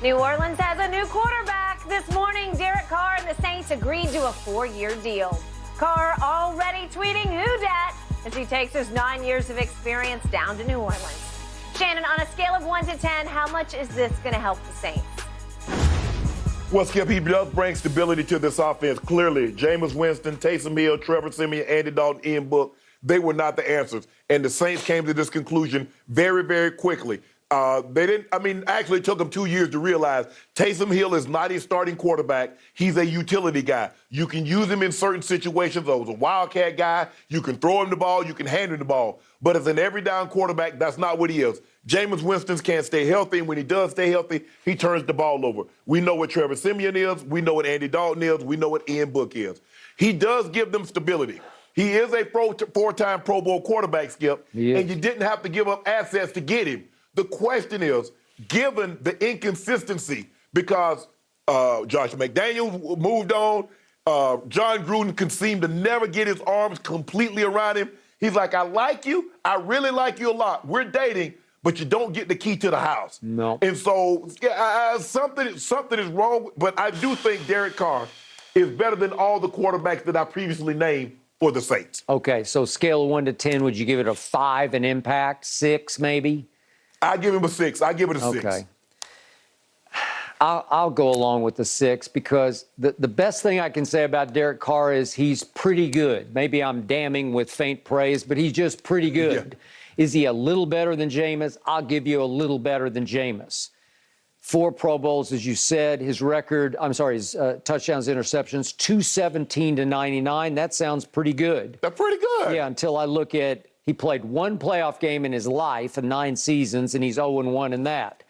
New Orleans has a new quarterback. This morning, Derek Carr and the Saints agreed to a 4-year deal. Carr already tweeting who dat as he takes his 9 years of experience down to New Orleans. Shannon, on a scale of 1 to 10, how much is this going to help the Saints? Well, Skip, he does bring stability to this offense. Clearly, Jameis Winston, Taysom Hill, Trevor Siemian, Andy Dalton, Ian Book, they were not the answers. And the Saints came to this conclusion very, very quickly. Actually, it took them 2 years to realize Taysom Hill is not a starting quarterback. He's a utility guy. You can use him in certain situations. He's a wildcat guy. You can throw him the ball. You can hand him the ball. But as an every down quarterback, that's not what he is. Jameis Winston can't stay healthy, and when he does stay healthy, he turns the ball over. We know what Trevor Siemian is. We know what Andy Dalton is. We know what Ian Book is. He does give them stability. He is a four-time Pro Bowl quarterback, Skip, and you didn't have to give up assets to get him. The question is, given the inconsistency, because Josh McDaniels moved on, John Gruden can seem to never get his arms completely around him. He's like, I like you. I really like you a lot. We're dating, but you don't get the key to the house. No. And so something is wrong, but I do think Derek Carr is better than all the quarterbacks that I previously named for the Saints. Okay, so scale of 1 to 10, would you give it a 5 in impact, 6 maybe? I give him a 6. I give it a 6. Okay. I'll go along with the 6 because the best thing I can say about Derek Carr is he's pretty good. Maybe I'm damning with faint praise, but he's just pretty good. Yeah. Is he a little better than Jameis? I'll give you a little better than Jameis. 4 Pro Bowls, as you said. His record, his touchdowns, interceptions, 217 to 99. That sounds pretty good. That's pretty good. Yeah, until I look at he played 1 playoff game in his life in 9 seasons, and he's 0-1 in that.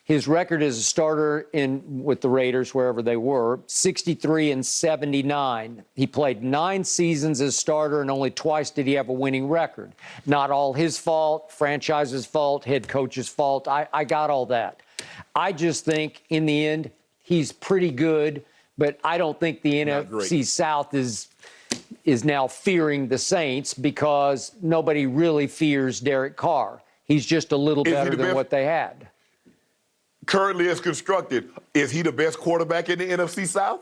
His record as a starter with the Raiders, wherever they were, 63 and 79. He played 9 seasons as starter, and only twice did he have a winning record. Not all his fault, franchise's fault, head coach's fault. I got all that. I just think, in the end, he's pretty good, but I don't think the NFC South is now fearing the Saints because nobody really fears Derek Carr. He's just a little better than what they had. Currently as constructed, is he the best quarterback in the NFC South?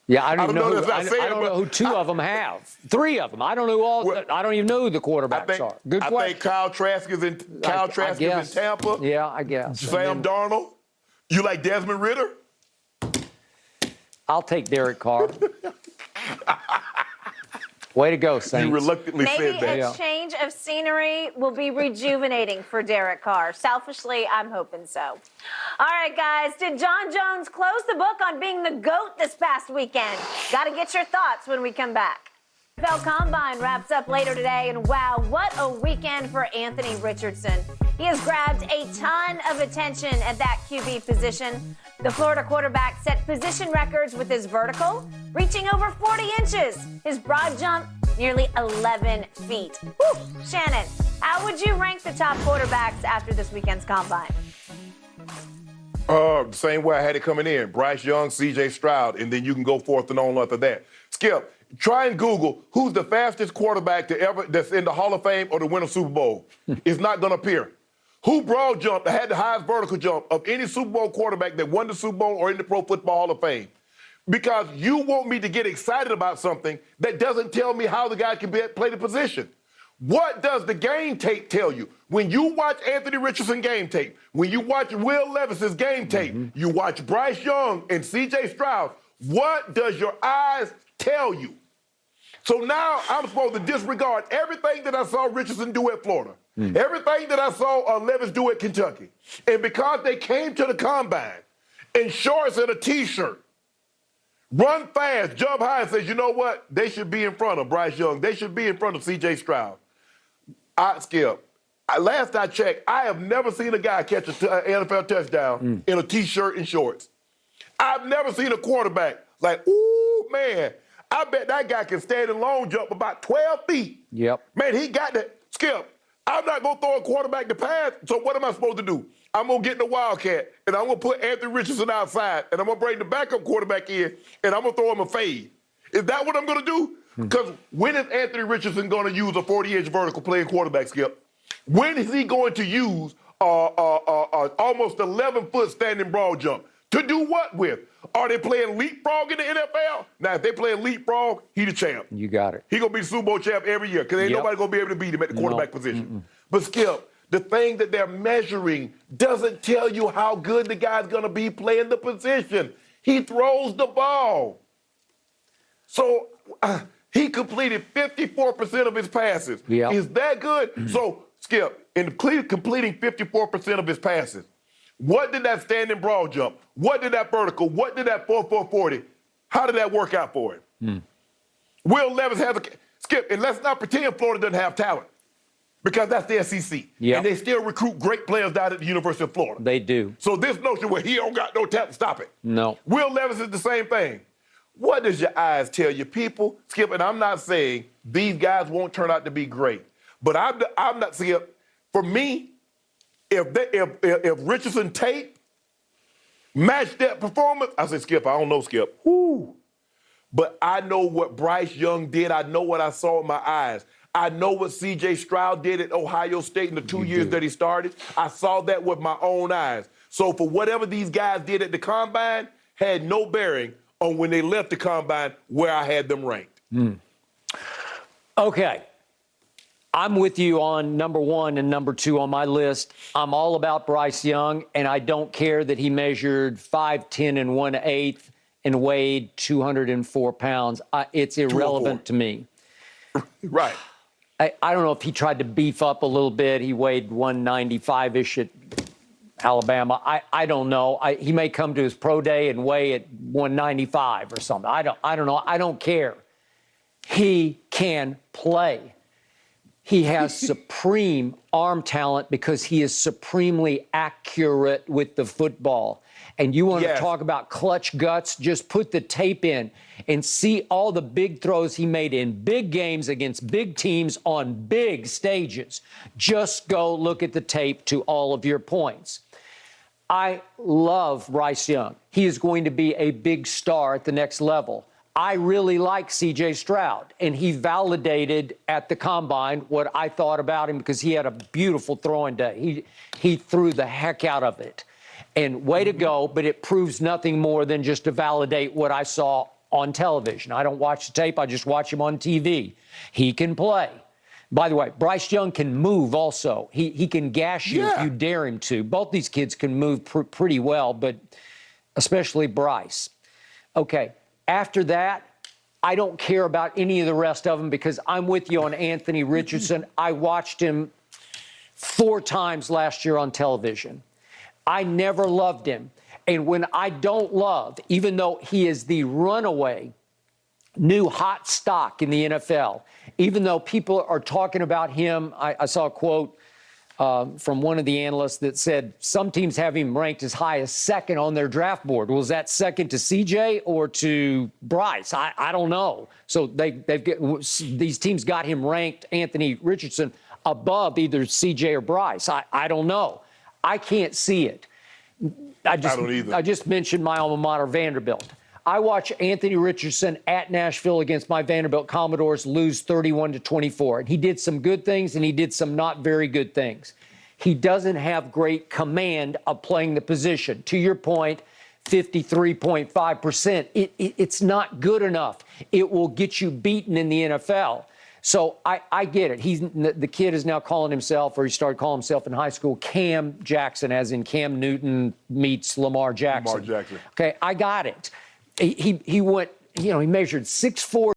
Yeah, I don't even know who 2 of them have. 3 of them. I don't know I don't even know who the quarterbacks are. Good question. I think Kyle Trask is in Tampa. Yeah, I guess. Sam Darnold. You like Desmond Ridder? I'll take Derek Carr. Way to go, Saints. You reluctantly said that. Maybe a change of scenery will be rejuvenating for Derek Carr. Selfishly, I'm hoping so. All right, guys, did John Jones close the book on being the GOAT this past weekend? Got to get your thoughts when we come back. NFL Combine wraps up later today, and wow, what a weekend for Anthony Richardson. He has grabbed a ton of attention at that QB position. The Florida quarterback set position records with his vertical, reaching over 40 inches. His broad jump, nearly 11 feet. Woo! Shannon, how would you rank the top quarterbacks after this weekend's Combine? Same way I had it coming in. Bryce Young, C.J. Stroud, and then you can go forth and on after that. Skip, try and Google who's the fastest quarterback that's in the Hall of Fame or to win a Super Bowl. It's not going to appear. Who broad jumped, had the highest vertical jump of any Super Bowl quarterback that won the Super Bowl or in the Pro Football Hall of Fame? Because you want me to get excited about something that doesn't tell me how the guy can play the position. What does the game tape tell you? When you watch Anthony Richardson game tape, when you watch Will Levis's game tape, you watch Bryce Young and C.J. Stroud, what does your eyes tell you? So now I'm supposed to disregard everything that I saw Richardson do at Florida, everything that I saw Levis do at Kentucky. And because they came to the Combine in shorts and a T-shirt, run fast, jump high, and says, you know what? They should be in front of Bryce Young. They should be in front of C.J. Stroud. Skip, last I checked, I have never seen a guy catch an NFL touchdown in a T-shirt and shorts. I've never seen a quarterback like, ooh, man, I bet that guy can stand in long jump about 12 feet. Yep. Man, he got that. Skip, I'm not going to throw a quarterback to pass, so what am I supposed to do? I'm going to get in the Wildcat, and I'm going to put Anthony Richardson outside, and I'm going to bring the backup quarterback in, and I'm going to throw him a fade. Is that what I'm going to do? Because when is Anthony Richardson going to use a 40-inch vertical playing quarterback, Skip? When is he going to use almost 11-foot standing broad jump. To do what with? Are they playing leapfrog in the NFL? Now, if they playing leapfrog, he the champ. You got it. He gonna be the Super Bowl champ every year because ain't nobody gonna be able to beat him at the quarterback position. But Skip, the thing that they're measuring doesn't tell you how good the guy's gonna be playing the position. He throws the ball. So he completed 54% of his passes. Yeah. Is that good? So, Skip, in completing 54% of his passes, what did that standing broad jump? What did that vertical? What did that 4.40? How did that work out for him? Will Levis has a Skip, and let's not pretend Florida doesn't have talent, because that's the SEC. Yep. And they still recruit great players down at the University of Florida. They do. So this notion where he don't got no talent, stop it. No. Will Levis is the same thing. What does your eyes tell you? People, Skip, and I'm not saying these guys won't turn out to be great, but I'm not saying, for me, if Richardson tape matched that performance, I said, Skip, I don't know, Skip. Woo. But I know what Bryce Young did. I know what I saw in my eyes. I know what C.J. Stroud did at Ohio State in the 2 years that he started. I saw that with my own eyes. So for whatever these guys did at the Combine had no bearing on when they left the Combine where I had them ranked. Okay. I'm with you on number 1 and number 2 on my list. I'm all about Bryce Young, and I don't care that he measured 5'10" and 1/8 and weighed 204 pounds. It's irrelevant to me. Right. I don't know if he tried to beef up a little bit. He weighed 195-ish at Alabama. I don't know. He may come to his pro day and weigh at 195 or something. I don't know. I don't care. He can play. He has supreme arm talent because he is supremely accurate with the football. And you want to talk about clutch guts? Just put the tape in and see all the big throws he made in big games against big teams on big stages. Just go look at the tape to all of your points. I love Bryce Young. He is going to be a big star at the next level. I really like C.J. Stroud, and he validated at the Combine what I thought about him because he had a beautiful throwing day. He threw the heck out of it. And way to go, but it proves nothing more than just to validate what I saw on television. I don't watch the tape. I just watch him on TV. He can play. By the way, Bryce Young can move also. He can gash you if you dare him to. Both these kids can move pretty well, but especially Bryce. Okay. After that, I don't care about any of the rest of them because I'm with you on Anthony Richardson. I watched him 4 times last year on television. I never loved him. And when I don't love, even though he is the runaway new hot stock in the NFL, even though people are talking about him, I saw a quote from one of the analysts that said some teams have him ranked as high as 2nd on their draft board. Was that 2nd to CJ or to Bryce? I don't know. So these teams got him ranked, Anthony Richardson, above either CJ or Bryce. I don't know. I can't see it. I don't either. I just mentioned my alma mater, Vanderbilt. I watched Anthony Richardson at Nashville against my Vanderbilt Commodores lose 31-24. And he did some good things and he did some not very good things. He doesn't have great command of playing the position. To your point, 53.5%. It's not good enough. It will get you beaten in the NFL. So I get it. The kid is now calling himself, or he started calling himself in high school, Cam Jackson, as in Cam Newton meets Lamar Jackson. Lamar Jackson. Okay, I got it. He went, he measured 6'4".